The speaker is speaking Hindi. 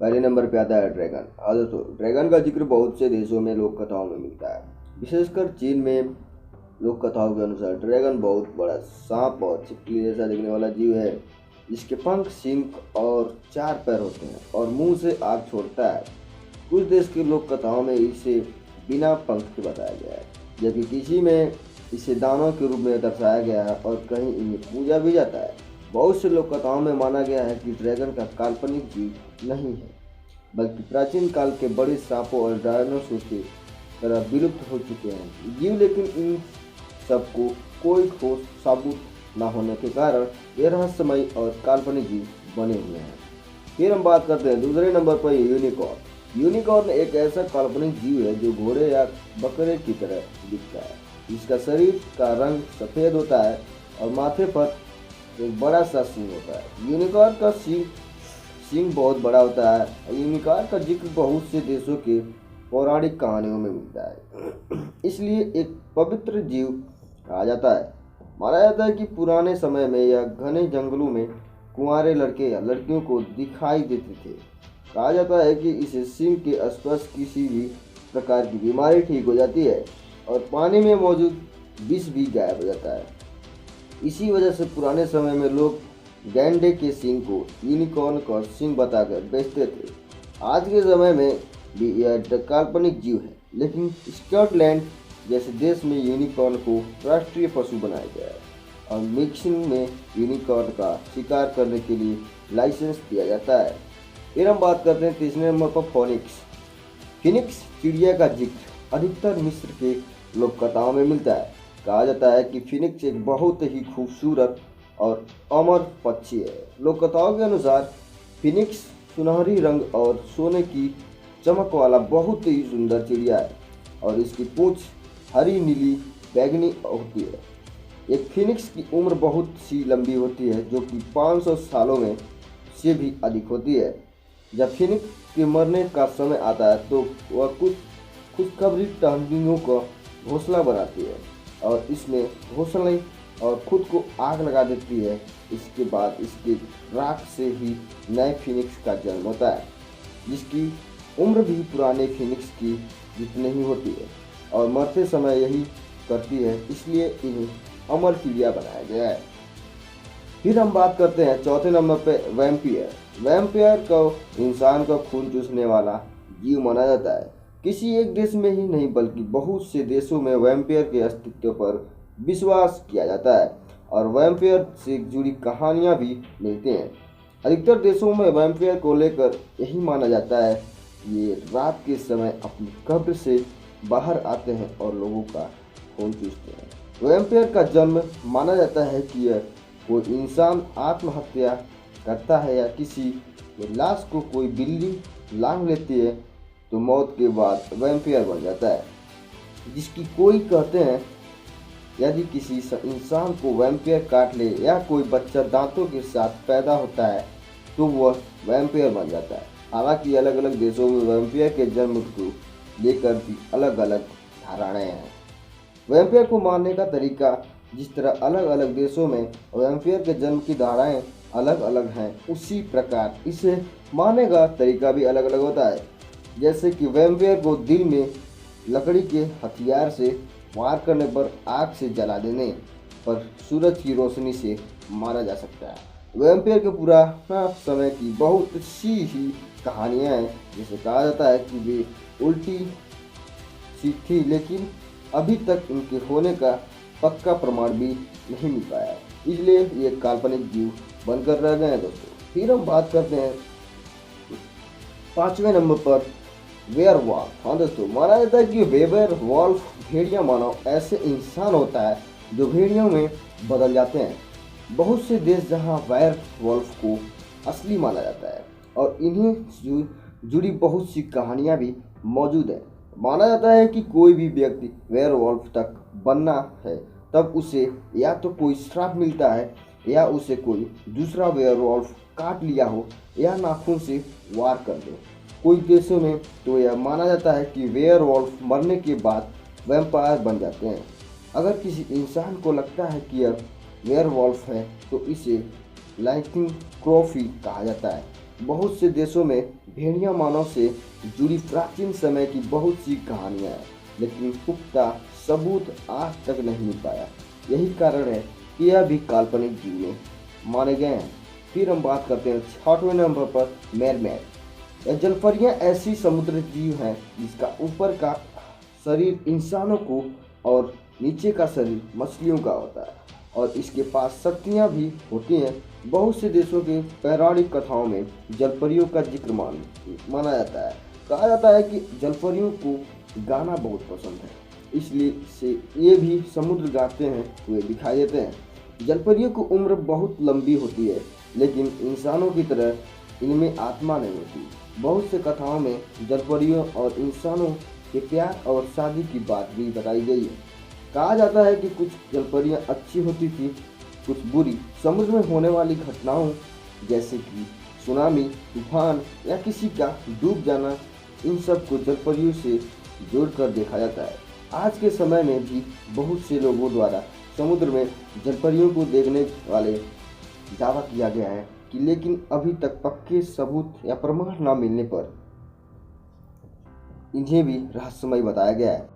पहले नंबर पे आता है ड्रैगन। हाँ दोस्तों, ड्रैगन का जिक्र बहुत से देशों में लोक कथाओं में मिलता है। विशेषकर चीन में लोक कथाओं के अनुसार ड्रैगन बहुत बड़ा सांप और छिपकली जैसा दिखने वाला जीव है, जिसके पंख, सींग और 4 पैर होते हैं और मुंह से आग छोड़ता है। कुछ देश के लोक कथाओं में इसे बिना पंख के बताया गया है, जबकि किसी में इसे दानव के रूप में दर्शाया गया है और कहीं इन्हें पूजा भी जाता है। बहुत से लोक कथाओं में माना गया है कि ड्रैगन का काल्पनिक जीव नहीं है, बल्कि प्राचीन काल के बड़े सांपों और डायनासोर की तरह विलुप्त हो चुके हैं जीव, लेकिन इन सबको कोई ठोस सबूत न होने के कारण ये रहस्यमयी और काल्पनिक जीव बने हुए हैं। फिर हम बात करते हैं दूसरे नंबर पर यूनिकॉर्न। यूनिकॉर्न एक ऐसा काल्पनिक जीव है जो घोड़े या बकरे की तरह दिखता है। इसका शरीर का रंग सफ़ेद होता है और माथे पर एक बड़ा सा सिंह होता है। यूनिकॉर्न का सिंह बहुत बड़ा होता है। यूनिकॉर्न का जिक्र बहुत से देशों के पौराणिक कहानियों में मिलता है, इसलिए एक पवित्र जीव कहा जाता है। माना जाता है कि पुराने समय में यह घने जंगलों में कुंवारे लड़के या लड़कियों को दिखाई देते थे। कहा जाता है कि इसे सिंह के स्पर्श किसी भी प्रकार की बीमारी ठीक हो जाती है और पानी में मौजूद विष भी गायब हो जाता है। इसी वजह से पुराने समय में लोग गैंडे के सिंह को यूनिकॉर्न का सिंह बताकर बेचते थे। आज के समय में भी यह काल्पनिक जीव है, लेकिन स्कॉटलैंड जैसे देश में यूनिकॉर्न को राष्ट्रीय पशु बनाया गया है और मिक्सिंग में यूनिकॉर्न का शिकार करने के लिए लाइसेंस दिया जाता है। फिर हम बात करते हैं तीसरे नंबर पर फोनिक्स। फिनिक्स चिड़िया का जिक्र अधिकतर मिस्र के लोक कथाओं में मिलता है। कहा जाता है कि फिनिक्स एक बहुत ही खूबसूरत और अमर पक्षी है। लोक कथाओं के अनुसार फिनिक्स सुनहरी रंग और सोने की चमक वाला बहुत ही सुंदर चिड़िया है और इसकी पूंछ हरी, नीली, बैंगनी होती है। एक फिनिक्स की उम्र बहुत सी लंबी होती है, जो कि 500 सालों में से भी अधिक होती है। जब फिनिक्स के मरने का समय आता है तो वह कुछ खुशखबरी टहनियों का घोंसला बनाती है और इसमें घोंसले और खुद को आग लगा देती है। इसके बाद इसके राख से ही नए फिनिक्स का जन्म होता है, जिसकी उम्र भी पुराने फिनिक्स की जितनी ही होती है और मरते समय यही करती है, इसलिए इन्हें अमर चिड़िया बनाया गया है। फिर हम बात करते हैं चौथे नंबर पे वैम्पियर। वैम्पियर को इंसान का खून चूसने वाला जीव माना जाता है। किसी एक देश में ही नहीं बल्कि बहुत से देशों में वैम्पियर के अस्तित्व पर विश्वास किया जाता है और वैम्पियर से जुड़ी कहानियां भी मिलती हैं। अधिकतर देशों में वैम्पियर को लेकर यही माना जाता है, ये रात के समय अपनी कब्र से बाहर आते हैं और लोगों का खून चूसते हैं। वैम्पियर का जन्म माना जाता है कि यह कोई इंसान आत्महत्या करता है या किसी की लाश को कोई बिल्ली लांघ लेती है तो मौत के बाद वैम्पियर बन जाता है। जिसकी कोई कहते हैं यदि किसी इंसान को वैम्पियर काट ले या कोई बच्चा दांतों के साथ पैदा होता है तो वह वैम्पियर बन जाता है। हालांकि अलग अलग देशों में वैम्पियर के जन्म को लेकर भी अलग अलग धारणाएं हैं। वैम्पियर को मारने का तरीका जिस तरह अलग अलग देशों में वैम्पियर के जन्म की धारणाएं अलग अलग हैं, उसी प्रकार इसे मारने का तरीका भी अलग अलग होता है। जैसे कि वैम्पियर को दिल में लकड़ी के हथियार से वार करने पर आग से जला देने पर सूरज की रोशनी से मारा जा सकता है। वैम्पियर के पुराना समय की बहुत सी ही कहानियाँ हैं, जिसे कहा जाता है कि वे उल्टी सी थी, लेकिन अभी तक इनके होने का पक्का प्रमाण भी नहीं मिल पाया है, इसलिए ये काल्पनिक जीव बनकर रह गए हैं दोस्तों। फिर हम बात करते हैं 5वें नंबर पर वेयरवॉल्फ। हाँ दोस्तों, माना जाता है कि वेयरवॉल्फ भेड़िया मानव ऐसे इंसान होता है जो भेड़ियों में बदल जाते हैं। बहुत से देश जहाँ वेयरवॉल्फ को असली माना जाता है और इन्हें जुड़ी बहुत सी कहानियाँ भी मौजूद है। माना जाता है कि कोई भी व्यक्ति वेयरवॉल्फ तक बनना है तब उसे या तो कोई श्राप मिलता है या उसे कोई दूसरा वेयरवॉल्फ काट लिया हो या नाखून से वार कर दे। कुछ देशों में तो यह माना जाता है कि वेयरवॉल्फ मरने के बाद वैम्पायर बन जाते हैं। अगर किसी इंसान को लगता है कि यह वेयरवॉल्फ है तो इसे लाइकिंग क्रोफी कहा जाता है। बहुत से देशों में भेड़िया मानव से जुड़ी प्राचीन समय की बहुत सी कहानियां हैं, लेकिन पुख्ता सबूत आज तक नहीं मिल पाया। यही कारण है कि यह भी काल्पनिक जीव माने गए हैं। फिर हम बात करते हैं 6वें नंबर पर मेरमेड। यह जलपरियां ऐसी समुद्री जीव हैं जिसका ऊपर का शरीर इंसानों को और नीचे का शरीर मछलियों का होता है और इसके पास शक्तियाँ भी होती हैं। बहुत से देशों के पौराणिक कथाओं में जलपरियों का जिक्र माना जाता है। कहा जाता है कि जलपरियों को गाना बहुत पसंद है, इसलिए से ये भी समुद्र गाते हैं हुए दिखाई देते हैं। जलपरियों की उम्र बहुत लंबी होती है, लेकिन इंसानों की तरह इनमें आत्मा नहीं होती। बहुत से कथाओं में जलपरियों और इंसानों के प्यार और शादी की बात भी बताई गई है। कहा जाता है कि कुछ जलपरियां अच्छी होती थी, कुछ बुरी। समुद्र में होने वाली घटनाओं जैसे कि सुनामी, तूफान या किसी का डूब जाना, इन सब को जलपरियों से जोड़कर देखा जाता है। आज के समय में भी बहुत से लोगों द्वारा समुद्र में जलपरियों को देखने वाले दावा किया गया है कि, लेकिन अभी तक पक्के सबूत या प्रमाण न मिलने पर इन्हें भी रहस्यमय बताया गया है।